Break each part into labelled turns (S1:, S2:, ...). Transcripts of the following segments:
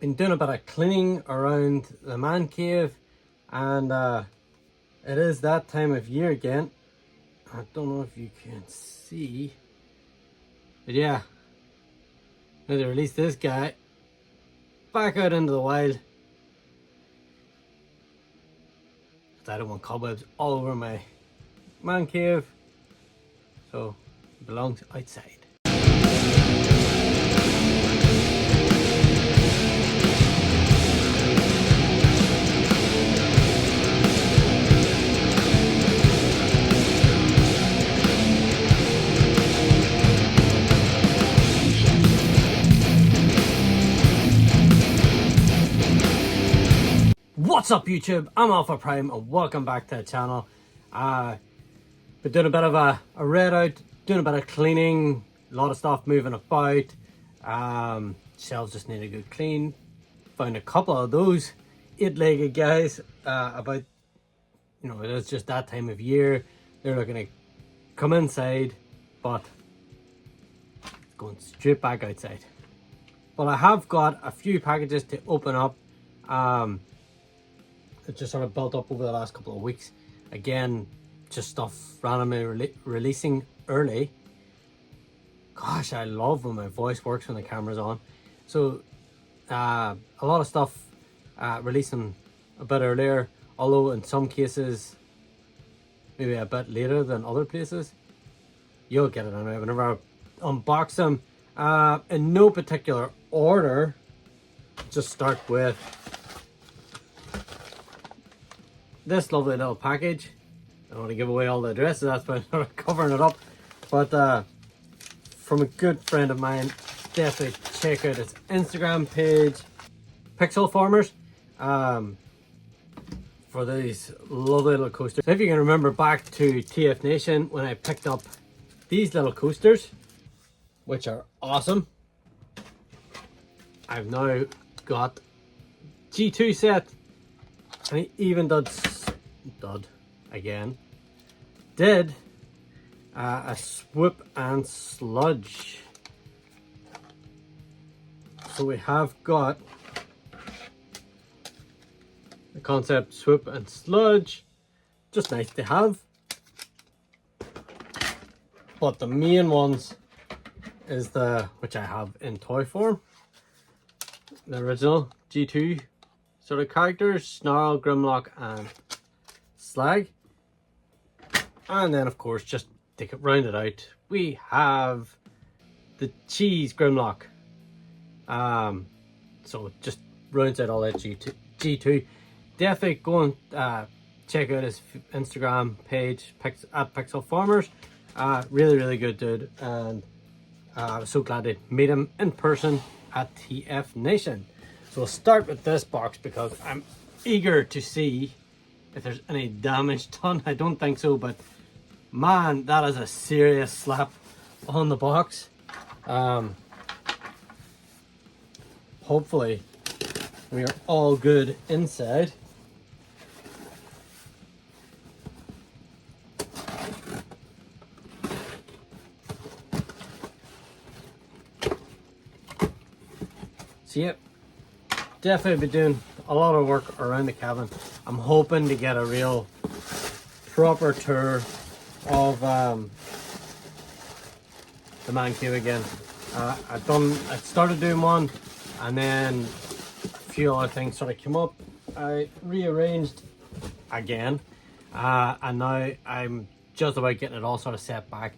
S1: been doing a bit of cleaning around the man cave, and it is that time of year again. I don't know if you can see, but yeah, now they released this guy back out into the wild. I don't want cobwebs all over my man cave, so it belongs outside. What's up YouTube? I'm Alpha Prime and welcome back to the channel. Been doing a bit of a raid out, doing a bit of cleaning, a lot of stuff moving about. Shelves just need a good clean. Found a couple of those 8-legged guys about, you know, it's just that time of year. They're looking to come inside, but going straight back outside. But I have got a few packages to open up. It just sort of built up over the last couple of weeks. Again, just stuff randomly releasing early. Gosh, I love when my voice works when the camera's on. So a lot of stuff releasing a bit earlier, although in some cases maybe a bit later than other places. You'll get it anyway whenever I unbox them. In no particular order, just start with this lovely little package. I don't want to give away all the addresses, that's why I'm covering it up. But from a good friend of mine, definitely check out his Instagram page, Pixel Farmers, for these lovely little coasters. If you can remember back to TF Nation when I picked up these little coasters, which are awesome, I've now got G2 set. And he even did a swoop and sludge. So we have got the concept swoop and sludge, just nice to have. But the main ones is which I have in toy form, the original G2 sort of characters, Snarl, Grimlock and Slag. And then of course, just to round it out, we have the Cheese Grimlock. So it just rounds out all that G2. Definitely go and check out his Instagram page at Pixel Farmers. Really good dude, and I was so glad to meet him in person at TF Nation. So we'll start with this box because I'm eager to see if there's any damage done. I don't think so, but man, that is a serious slap on the box. Hopefully we are all good inside. So yep, definitely be doing a lot of work around the cabin. I'm hoping to get a real proper tour of the man cave again. I started doing one, and then a few other things sort of came up. I rearranged again, and now I'm just about getting it all sort of set back,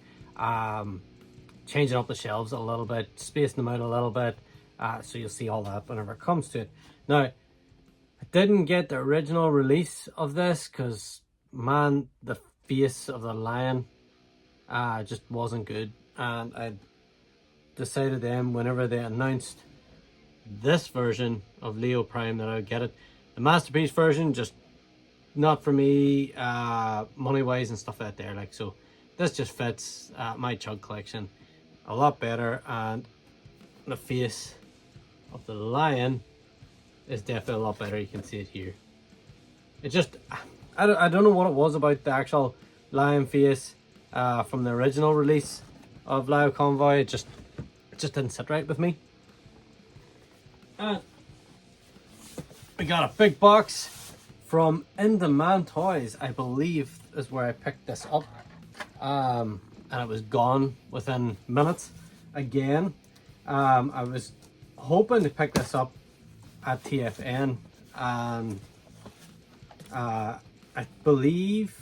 S1: changing up the shelves a little bit, spacing them out a little bit. So you'll see all that whenever it comes to it. Now, I didn't get the original release of this because, man, the face of the lion just wasn't good. And I decided then, whenever they announced this version of Leo Prime, that I would get it. The Masterpiece version, just not for me, money-wise and stuff out there. Like, so this just fits my chug collection a lot better, and the face of the lion is definitely a lot better. You can see it here. It just, I don't know what it was about the actual lion face from the original release of Lao Convoy. It just didn't sit right with me. And we got a big box from In Demand Toys, I believe is where I picked this up. And it was gone within minutes again. I was hoping to pick this up at TFN, and I believe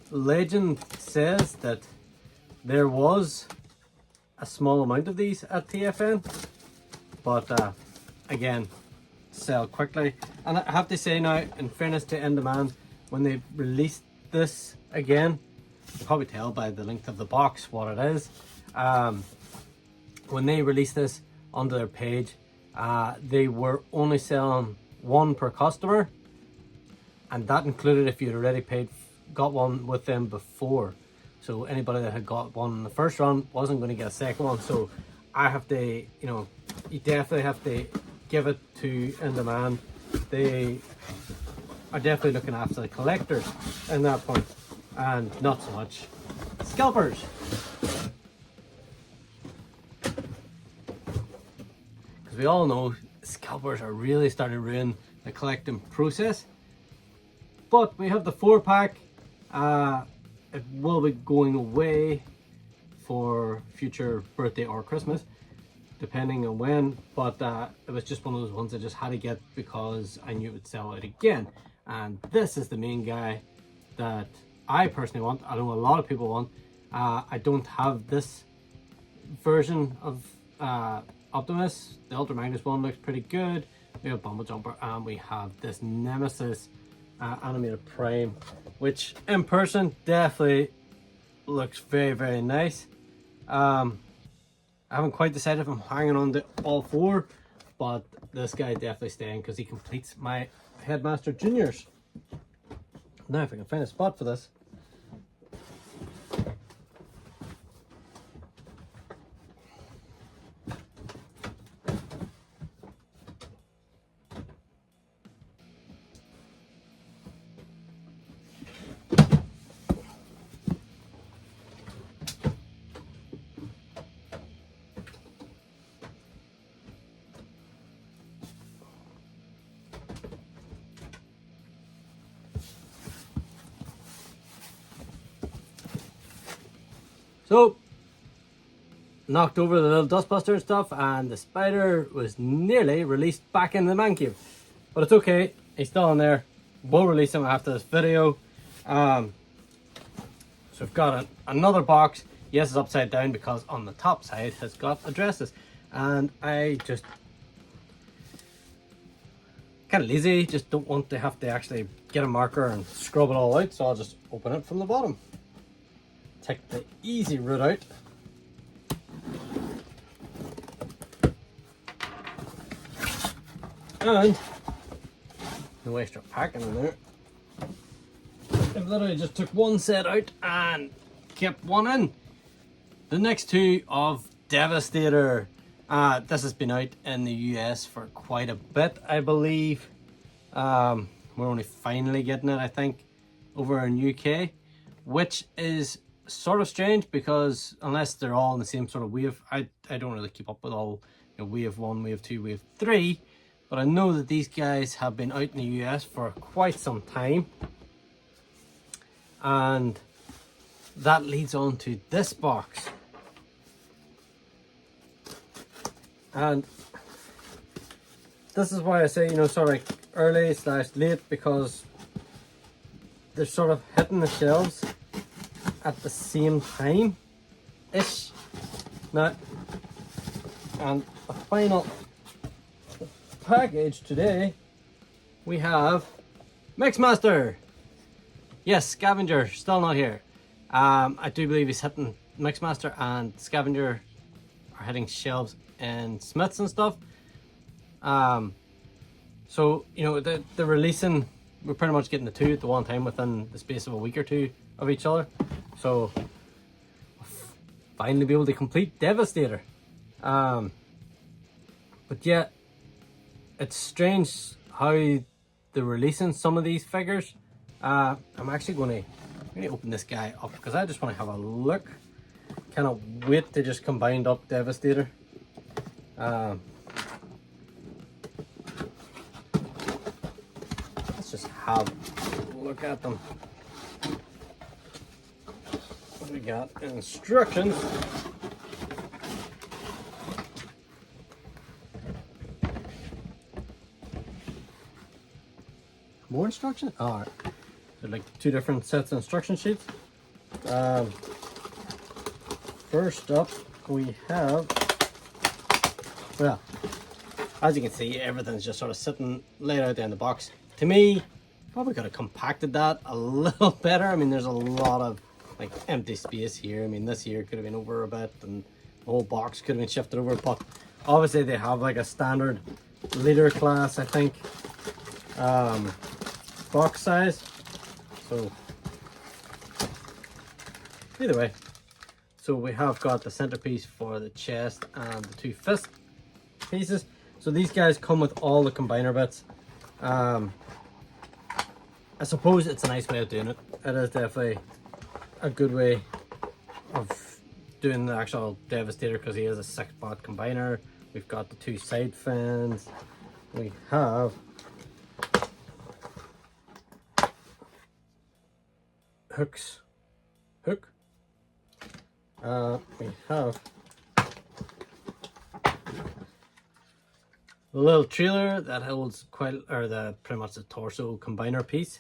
S1: Legend says that there was a small amount of these at TFN, but again, sell quickly. And I have to say now, in fairness to In Demand, when they released this again, you can probably tell by the length of the box what it is. When they released this onto their page, they were only selling one per customer, and that included if you'd already got one with them before. So anybody that had got one in the first run wasn't going to get a second one. So I have to, you know, you definitely have to give it to In Demand. They are definitely looking after the collectors in that point, and not so much scalpers. Because we all know scalpers are really starting to ruin the collecting process. But we have the 4-pack. It will be going away for future birthday or Christmas, depending on when, but it was just one of those ones I just had to get because I knew it would sell out again. And this is the main guy that I personally want. I know a lot of people want. I don't have this version of Optimus. The Ultra Magnus one looks pretty good. We have Bumble Jumper, and we have this Nemesis animated Prime, which in person definitely looks very, very nice. I haven't quite decided if I'm hanging on to all 4, but this guy definitely staying because he completes my Headmaster Juniors. Now if I can find a spot for this. So, knocked over the little dustbuster and stuff, and the spider was nearly released back in the man cave. But it's okay, he's still in there. We'll release him after this video. So we've got another box. Yes, it's upside down because on the top side has got addresses. And I just kind of lazy, just don't want to have to actually get a marker and scrub it all out, so I'll just open it from the bottom. Take the easy route out. And no extra packing in there. I literally just took one set out and kept one in. The next 2 of Devastator. This has been out in the US for quite a bit, I believe. We're only finally getting it, I think, over in UK, which is sort of strange because unless they're all in the same sort of wave, I don't really keep up with all, you know, wave 1, wave 2, wave 3, but I know that these guys have been out in the US for quite some time. And that leads on to this box. And this is why I say, you know, sort of like early / late, because they're sort of hitting the shelves at the same time ish now. And the final package today, we have Mixmaster. Yes, Scavenger still not here. I do believe he's hitting Mixmaster and Scavenger are hitting shelves in Smiths and stuff. So you know, they're releasing, we're pretty much getting the 2 at the one time within the space of a week or 2 of each other. So we'll finally be able to complete Devastator. But yeah, it's strange how they're releasing some of these figures. I'm actually going to open this guy up because I just want to have a look. Cannot wait to just combine up Devastator. have a look at them. We got instructions. More instructions? Oh, all right. They're like 2 different sets of instruction sheets. First up, we have, well, as you can see, everything's just sort of sitting laid out there in the box. To me, probably could have compacted that a little better. I mean, there's a lot of like empty space here. I mean, this here could have been over a bit, and the whole box could have been shifted over. But obviously, they have like a standard liter class, I think, box size. So either way. So we have got the centerpiece for the chest and the 2 fist pieces. So these guys come with all the combiner bits. I suppose it's a nice way of doing it. It is definitely a good way of doing the actual Devastator because he is a 6-bot combiner. We've got the 2 side fins. We have hook. We have the little trailer that holds pretty much the torso combiner piece,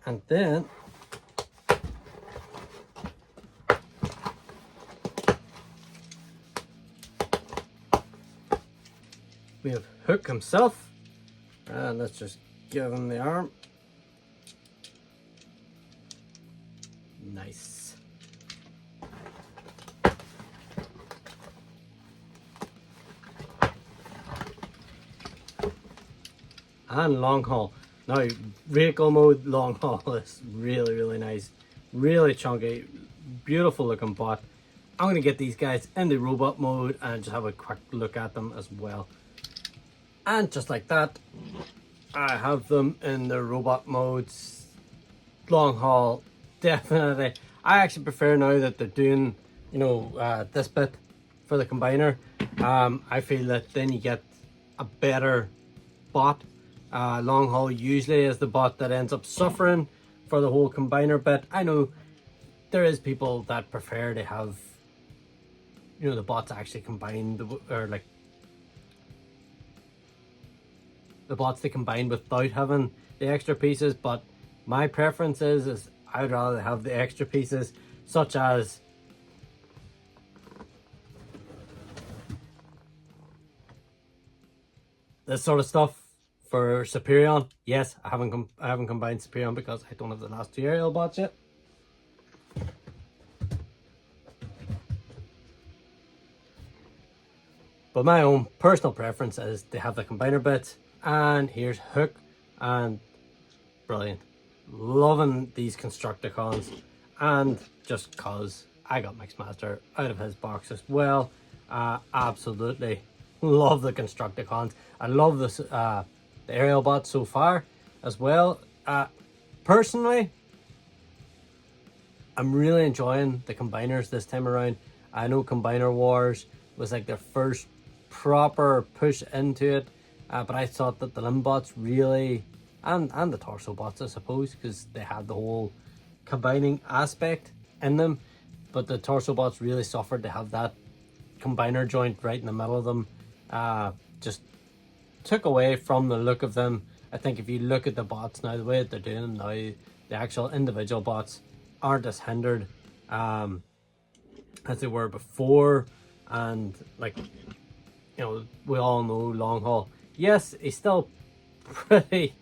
S1: and then we have Hook himself, and let's just give him the arm. Nice. And long haul. Now, vehicle mode long haul is really nice, really chunky, beautiful looking bot. I'm gonna get these guys in the robot mode and just have a quick look at them as well. And just like that, I have them in the robot modes. Long haul, definitely. I actually prefer now that they're doing, you know, this bit for the combiner. I feel that then you get a better bot. Long haul usually is the bot that ends up suffering for the whole combiner bit. I know there is people that prefer to have, you know, the bots actually combined, or like the bots they combine without having the extra pieces, but my preference is I'd rather have the extra pieces, such as this sort of stuff. For Superion, yes, I haven't combined Superion because I don't have the last 2 aerial bots yet. But my own personal preference is to have the combiner bits. And here's Hook, and brilliant. Loving these Constructicons, and just cause I got Mixmaster out of his box as well. Absolutely love the Constructicons. I love this. The aerial bots so far as well. Personally, I'm really enjoying the combiners this time around. I know Combiner Wars was like their first proper push into it, but I thought that the limb bots really, and the torso bots I suppose, because they had the whole combining aspect in them, but the torso bots really suffered to have that combiner joint right in the middle of them. Just took away from the look of them. I think if you look at the bots now, the way that they're doing them now, the actual individual bots aren't as hindered as they were before. And like, you know, we all know long haul, yes, he's still pretty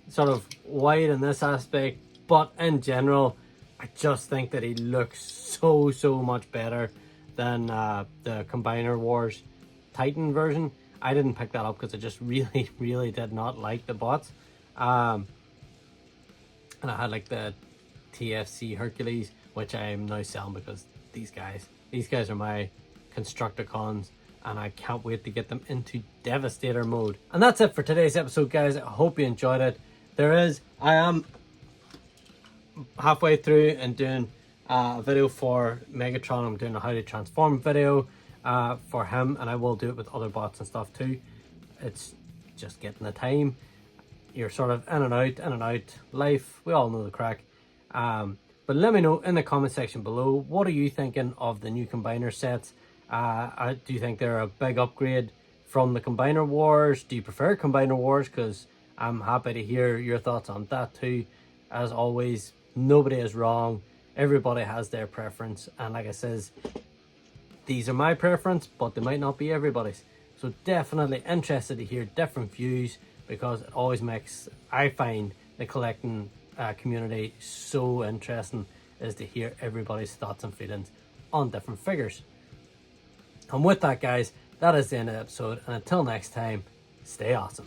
S1: sort of wide in this aspect, but in general I just think that he looks so much better than the Combiner Wars Titan version. I didn't pick that up because I just really did not like the bots. And I had like the TFC Hercules, which I am now selling because these guys are my Constructicons, and I can't wait to get them into Devastator mode. And that's it for today's episode, guys. I hope you enjoyed it. I am halfway through and doing a video for Megatron. I'm doing a how to transform video for him, and I will do it with other bots and stuff too. It's just getting the time. you're sort of in and out life. We all know the crack. But let me know in the comment section below, what are you thinking of the new combiner sets? Do you think they're a big upgrade from the Combiner Wars? Do you prefer Combiner Wars? Because I'm happy to hear your thoughts on that too. As always, nobody is wrong. Everybody has their preference. And like I says, these are my preference, but they might not be everybody's. So definitely interested to hear different views, because it always makes, I find, the collecting community so interesting, is to hear everybody's thoughts and feelings on different figures. And with that, guys, that is the end of the episode, and until next time, stay awesome.